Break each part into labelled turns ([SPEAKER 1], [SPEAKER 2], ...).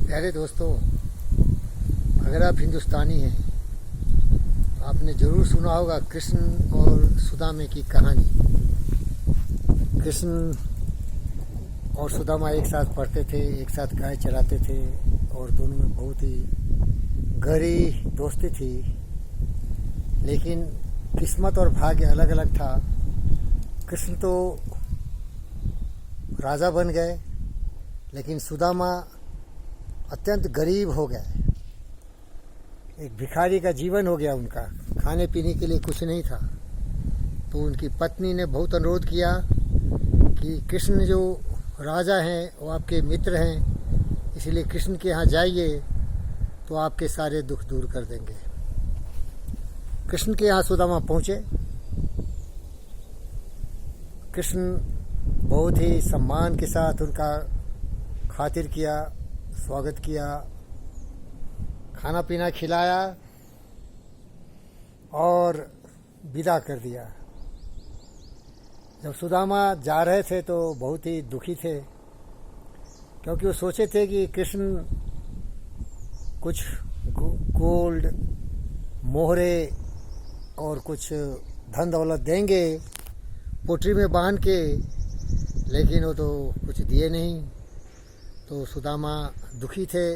[SPEAKER 1] प्यारे दोस्तों, अगर आप हिंदुस्तानी हैं तो आपने ज़रूर सुना होगा कृष्ण और सुदामा की कहानी। कृष्ण और सुदामा एक साथ पढ़ते थे, एक साथ गाय चराते थे और दोनों में बहुत ही गहरी दोस्ती थी। लेकिन किस्मत और भाग्य अलग अलग था। कृष्ण तो राजा बन गए, लेकिन सुदामा अत्यंत गरीब हो गए। एक भिखारी का जीवन हो गया उनका, खाने पीने के लिए कुछ नहीं था। तो उनकी पत्नी ने बहुत अनुरोध किया कि कृष्ण जो राजा हैं वो आपके मित्र हैं, इसलिए कृष्ण के यहाँ जाइए तो आपके सारे दुख दूर कर देंगे। कृष्ण के यहाँ सुदामा पहुँचे। कृष्ण बहुत ही सम्मान के साथ उनका खातिर किया, स्वागत किया, खाना पीना खिलाया और विदा कर दिया। जब सुदामा जा रहे थे तो बहुत ही दुखी थे, क्योंकि वो सोचे थे कि कृष्ण कुछ गोल्ड, मोहरे और कुछ धन दौलत देंगे पोटरी में बांध के, लेकिन वो तो कुछ दिए नहीं। तो सुदामा दुखी थे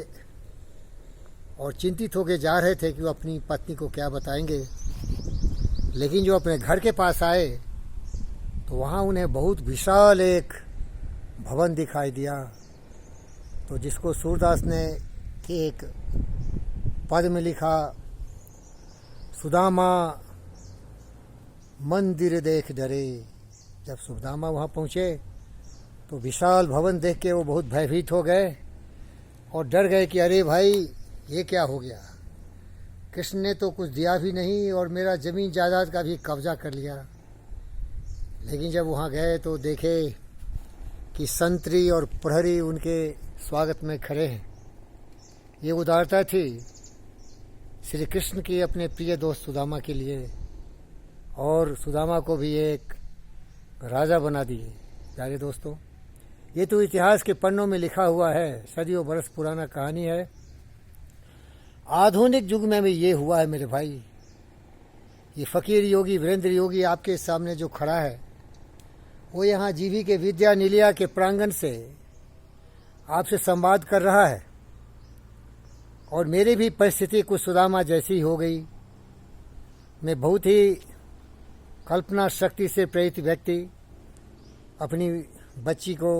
[SPEAKER 1] और चिंतित होकर जा रहे थे कि वो अपनी पत्नी को क्या बताएंगे। लेकिन जो अपने घर के पास आए तो वहाँ उन्हें बहुत विशाल एक भवन दिखाई दिया, तो जिसको सूरदास ने एक पद में लिखा, सुदामा मंदिर देख डरे। जब सुदामा वहाँ पहुँचे तो विशाल भवन देख के वो बहुत भयभीत हो गए और डर गए कि अरे भाई ये क्या हो गया। कृष्ण ने तो कुछ दिया भी नहीं और मेरा ज़मीन जायदाद का भी कब्जा कर लिया। लेकिन जब वहाँ गए तो देखे कि संतरी और प्रहरी उनके स्वागत में खड़े हैं। ये उदारता थी श्री कृष्ण की अपने प्रिय दोस्त सुदामा के लिए, और सुदामा को भी एक राजा बना दिए। प्यारे दोस्तों, ये तो इतिहास के पन्नों में लिखा हुआ है, सदियों बरस पुराना कहानी है। आधुनिक युग में भी ये हुआ है मेरे भाई। ये फ़कीर योगी वीरेंद्र योगी आपके सामने जो खड़ा है, वो यहाँ जीवी के विद्या निलया के प्रांगण से आपसे संवाद कर रहा है। और मेरी भी परिस्थिति कुछ सुदामा जैसी हो गई। मैं बहुत ही कल्पना शक्ति से प्रेरित व्यक्ति अपनी बच्ची को,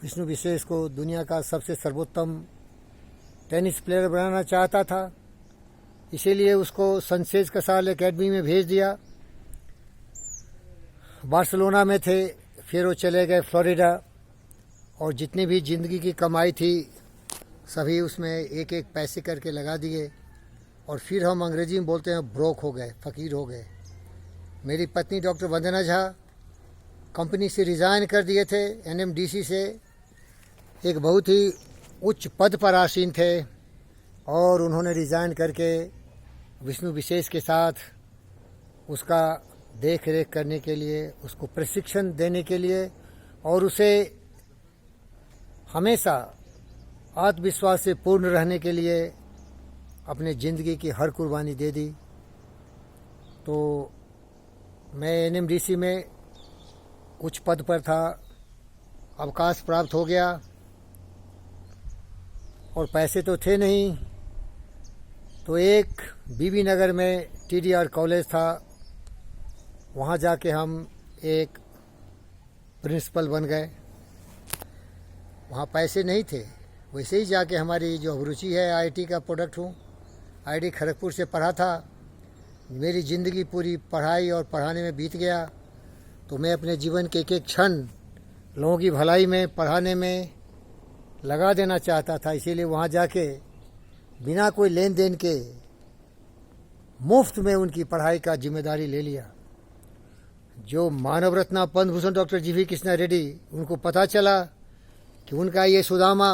[SPEAKER 1] विष्णु विशेष को, दुनिया का सबसे सर्वोत्तम टेनिस प्लेयर बनाना चाहता था। इसीलिए उसको सनसेज कसाल एकेडमी में भेज दिया। बार्सिलोना में थे, फिर वो चले गए फ्लोरिडा, और जितनी भी ज़िंदगी की कमाई थी सभी उसमें एक एक पैसे करके लगा दिए। और फिर हम अंग्रेजी में बोलते हैं ब्रोक हो गए, फ़कीर हो गए। मेरी पत्नी डॉक्टर वंदना झा कंपनी से रिज़ाइन कर दिए थे, एनएमडीसी से। एक बहुत ही उच्च पद पर आसीन थे और उन्होंने रिज़ाइन करके विष्णु विशेष के साथ उसका देख रेख करने के लिए, उसको प्रशिक्षण देने के लिए और उसे हमेशा आत्मविश्वास से पूर्ण रहने के लिए अपने ज़िंदगी की हर कुर्बानी दे दी। तो मैं एनएमडीसी में उच्च पद पर था, अवकाश प्राप्त हो गया और पैसे तो थे नहीं। तो एक बीबी नगर में टीडीआर कॉलेज था, वहाँ जाके हम एक प्रिंसिपल बन गए। वहाँ पैसे नहीं थे, वैसे ही जाके हमारी जो अभिरुचि है, आईटी का प्रोडक्ट हूँ, आईटी खड़गपुर से पढ़ा था। मेरी ज़िंदगी पूरी पढ़ाई और पढ़ाने में बीत गया। तो मैं अपने जीवन के एक एक क्षण लोगों की भलाई में, पढ़ाने में लगा देना चाहता था। इसीलिए वहाँ जाके बिना कोई लेन देन के मुफ्त में उनकी पढ़ाई का जिम्मेदारी ले लिया। जो मानव रत्न पद्म भूषण डॉक्टर जीवी कृष्णा रेड्डी, उनको पता चला कि उनका ये सुदामा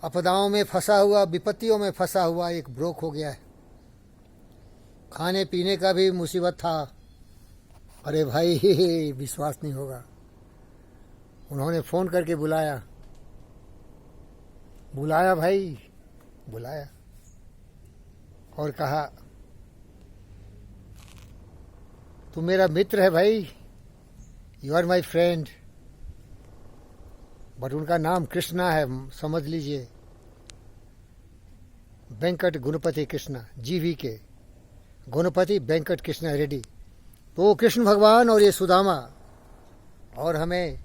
[SPEAKER 1] आपदाओं में फंसा हुआ, विपत्तियों में फंसा हुआ एक ब्रोक हो गया है। खाने पीने का भी मुसीबत था। अरे भाई विश्वास नहीं होगा, उन्होंने फ़ोन करके बुलाया, बुलाया भाई, बुलाया और कहा तू मेरा मित्र है भाई, you are my friend. But उनका नाम कृष्णा है, समझ लीजिए, वेंकट गुणपति कृष्णा, जीवी के गुणपति वेंकट कृष्णा रेड्डी। तो कृष्ण भगवान और ये सुदामा और हमें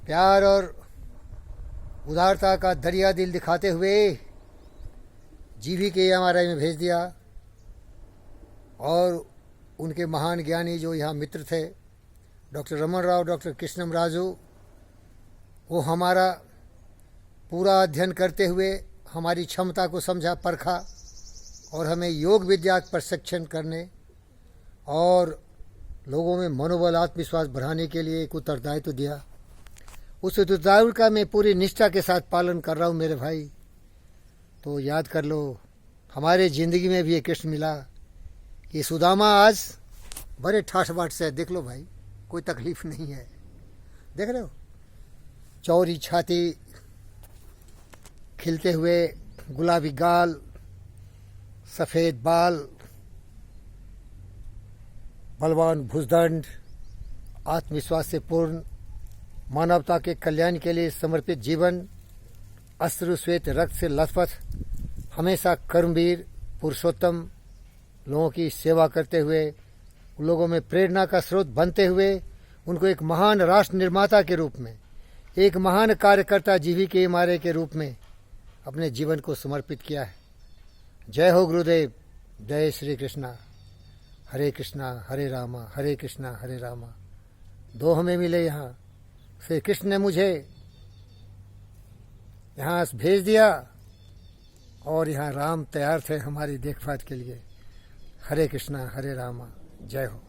[SPEAKER 1] प्यार और उदारता का दरिया दिल दिखाते हुए जीवी के हमारे में भेज दिया। और उनके महान ज्ञानी जो यहाँ मित्र थे, डॉक्टर रमन राव, डॉक्टर कृष्णम राजू, वो हमारा पूरा अध्ययन करते हुए हमारी क्षमता को समझा, परखा और हमें योग विद्या का प्रशिक्षण करने और लोगों में मनोबल आत्मविश्वास बढ़ाने के लिए एक उत्तरदायित्व दिया। उस उत्तरदायित्व का मैं पूरी निष्ठा के साथ पालन कर रहा हूँ मेरे भाई। तो याद कर लो, हमारे ज़िंदगी में भी ये कृष्ण मिला। ये सुदामा आज बड़े ठाठ बाट से, देख लो भाई, कोई तकलीफ नहीं है, देख रहे हो, चौड़ी छाती, खिलते हुए गुलाबी गाल, सफ़ेद बाल, बलवान भुजदंड, आत्मविश्वास से पूर्ण, मानवता के कल्याण के लिए समर्पित जीवन, अश्रु श्वेत रक्त से लथपथ, हमेशा कर्मवीर पुरुषोत्तम, लोगों की सेवा करते हुए, लोगों में प्रेरणा का स्रोत बनते हुए, उनको एक महान राष्ट्र निर्माता के रूप में, एक महान कार्यकर्ता जीवी के इमारे के रूप में अपने जीवन को समर्पित किया है। जय हो गुरुदेव, जय श्री कृष्णा, हरे कृष्णा हरे रामा, हरे कृष्णा हरे रामा। दो हमें मिले यहाँ, श्री कृष्ण ने मुझे यहाँ भेज दिया और यहाँ राम तैयार थे हमारी देखभाल के लिए। हरे कृष्णा हरे रामा, जय हो।